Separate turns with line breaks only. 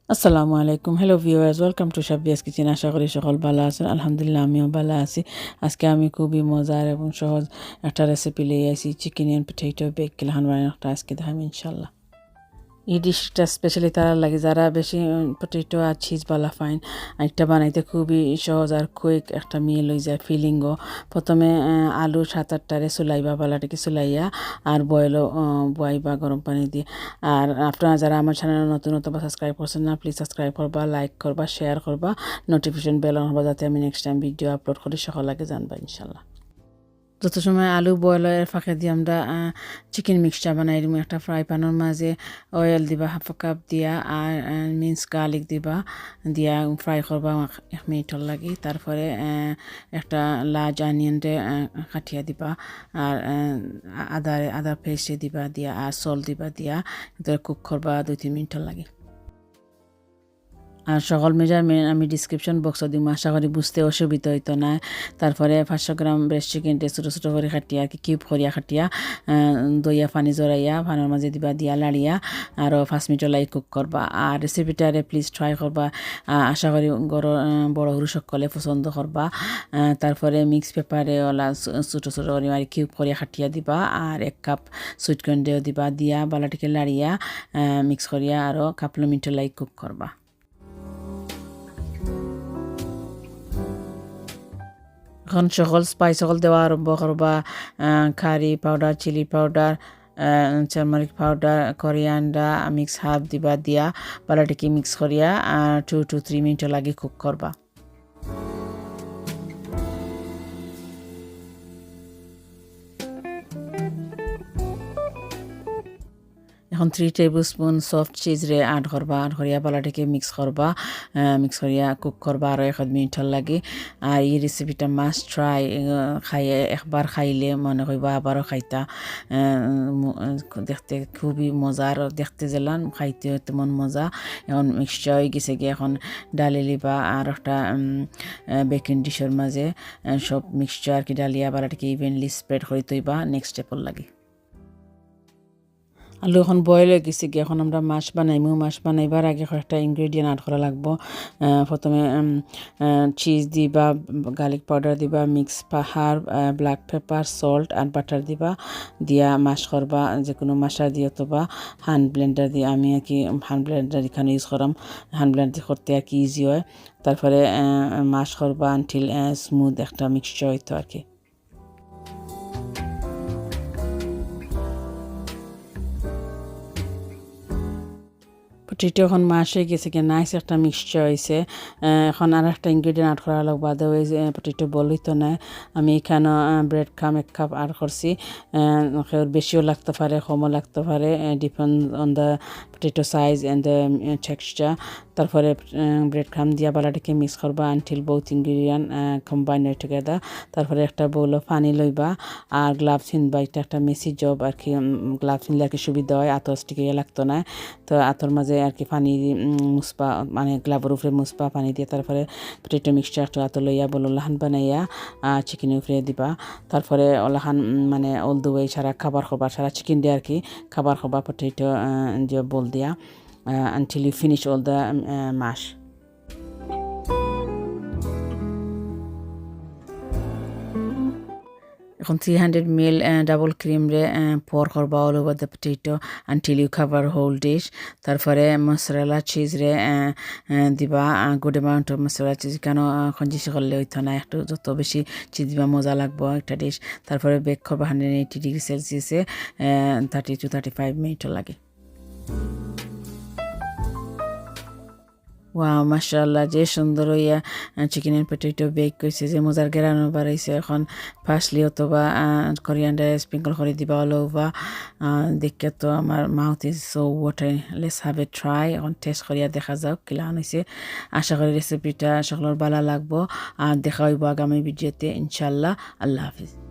আসসালামু আলাইকুম hello viewers welcome to শাবিয়াসকিচেন আশা করি সকল ভালো আছেন আলহামদুলিল্লাহ আমিও ভালো আছি আজকে আমি খুবই মজার এবং সহজ একটা রেসিপি নিয়ে আসি চিকেন এন্ড পটেটো বেক কিলাহান বানানোটা আজকে দেখাম ইনশাল্লাহ এই ডিশটা স্পেশালি তারা লাগে যারা বেশি পটেটো আর চিজ বালা ফাইন একটা বানাইতে খুবই সহজ আর কুইক একটা মিল হয়ে যায় ফিলিংও প্রথমে আলু 7-8টারে সুলাইবা বালাটাকে সুলাইয়া আর বয়বা গরম পানি দিয়ে আর আপনারা যারা আমার চ্যানেল নতুন সাবস্ক্রাইব করছেন না প্লিজ সাবস্ক্রাইব করবা লাইক করবা শেয়ার করবা নোটিফিকেশন বেল অন করবা যাতে আমি নেক্সট টাইম ভিডিও আপলোড করি সকল আগে জানবা ইনশাল্লাহ যত সময় আলু বয়েলের ফাঁকে দিয়ে আমরা চিকেন মিক্সচার বানাই দিব একটা ফ্রাই প্যানের মাঝে অয়েল দিবা হাফ কাপ দিয়া আর মিন্স গার্লিক দিবা দিয়া ফ্রাই করবা 1 মিনিটর লাগি তারপরে একটা লার্জ অনিয়নটে কাটিয়া দিবা আর আদা পেস্ট দিবা দিয়া আর সল্ট দিবা দিয়া কুক করবা 2-3 মিনিটর লাগে আর সকল মেজারমেন্ট আমি ডিসক্রিপশন বক্সে দিব আশা করি বুঝতে অসুবিধা হইতো না তারপরে 500 গ্রাম ব্রেস্ট চিকেনটে ছোটো ছোটো করে কাটিয়া কিউব করিয়া কাটিয়া দইয়া পানি জড়াইয়া পানির মাঝে দিবা দিয়া লাড়িয়া আরও 5 মিনিট লাই কুক করবা আর রেসিপিটারে প্লিজ ট্রাই করবা আশা করি বড় হরু সকলে পছন্দ করবা তারপরে মিক্স পেপারে ওলা ছোটো ছোটো করে কিউব করিয়া কাটিয়া দিবা আর 1 কাপ সুইট কর্ন দিবা দিয়া বালাটিকে লাড়িয়া মিক্স করিয়া আরও কাপলো মিনিট লাই কুক করবা এখন সকল স্পাইস সকল দেওয়া আরম্ভ করবা curry powder chilli powder turmeric powder coriander mix half দিবা দিয়া বালাটিকে মিক্স করিয়া 2 to 3 মিনিট লাগে কুক করবা এখন 3 টেবিলস্পুন সফট চিজ রে আড করিয়া বালাটিকে মিক্স করিয়া কুক করবা আর 1 মিনিট লাগে আর এই রেসিপিটা মাস্ট ট্রাই খাইয়ে একবার খাইলে মনে করবা আবারও খাইতা দেখতে খুবই মজার দেখতে জেলান খাইতে তেমন মজা এখন মিক্সচার হয়ে গেছে গিয়ে এখন ডালি লিবা আর একটা বেকিং ডিশের মাঝে সব মিক্সচার কি ডালিয়া বালাটিকে ইভেনলি স্প্রেড করে তৈবা নেক্সট স্টেপর লাগে আলু এখন বয়েল হয়ে গেছে গিয়ে এখন আমরা মাছ বানাইবার আগে কয়েকটা ইনগ্রেডিয়েন্ট অ্যাড করা লাগবো প্রথমে চিজ দিবা গার্লিক পাউডার দিবা mix herb black pepper salt আর বাটার দিবা দিয়া মাছ করবা যে কোনো মশলা দিয়ে অথবা হ্যান্ড ব্লেন্ডার দিয়ে আমি আর কি হ্যান্ড ব্লেন্ডার এখানে ইউজ করাম হ্যান্ড ব্লেন্ডার করতে আর কি ইজি হয় তারপরে মাছ করবা আনটিল স্মুথ একটা মিক্সচার হইতো আর কি পটেটো এখন মাছ হয়ে গেছে কি নাইস একটা মিক্সচার হয়েছে এখন আর একটা ইনগ্রেডিয়েন্ট অ্যাড করা লাগবে আদারওয়াইজ পটেটো বল হইতো না আমি এখানে ব্রেড ক্রাম 1 কাপ অ্যাড করছি বেশিও লাগতে পারে কমও লাগতে পারে depend on the potato size and the texture তারপরে ব্রেড ক্রাম দিয়া বালাটাকে মিক্স করবা আনটিল বোথ ইনগ্রেডিয়েন্ট কম্বাইন হয়ে টুগেদার তারপরে একটা বোল পানি লইবা আর গ্লাভস কিনবা এটা একটা মেসি জব আর কি গ্লাভস কিনলে আর কি সুবিধা হয় আতর স্টিকে লাগতো না তো আতর মাঝে আর কি পানি মুসপা মানে গ্লাভের উপরে মুসপা পানি দিয়ে তারপরে পটেটো মিক্সচার একটা আতর লইয়া বল লাহান বানাইয়া চিকেনের উপরে দিবা তারপরে ওলাহান মানে অল দ্য ওয়ে সারা সারা চিকেন দিয়ে আর কি খাবার পটেটো দিয়ে বল দিয়া until you finish all the mash এখন 300 ml ডাবল ক্রিম রে pour করবা all over the potato until you cover whole dish তারপরে mozzarella cheese রে দিবা good amount of mozzarella cheese কেন কঞ্জিস করলে হইতো না একটু যত বেশি চিজ দিবা মজা লাগবে একটা ডিশ তারপরে বেক করবা 180 ডিগ্রি সেলসিয়াসে 30 to 35 মিনিট লাগে ওয়াও মাশাআল্লাহ যে সুন্দর হইয়া চিকেন এন্ড পটেটো বেক কইছে যে মজার গেরানো বাড়াইছে এখন ফার্স্টলি অথবা কোরিয়ান্ডার স্প্রিঙ্কল করে দিবা অল ওভার দেখে তো আমার mouth is so watery let's have a try এখন টেস্ট করিয়া দেখা যাক কিলা হইছে আশা করি রেসিপিটা সকলের ভালো লাগবো আর দেখা হইব আগামী ভিডিওতে ইনশাআল্লাহ আল্লাহ হাফিজ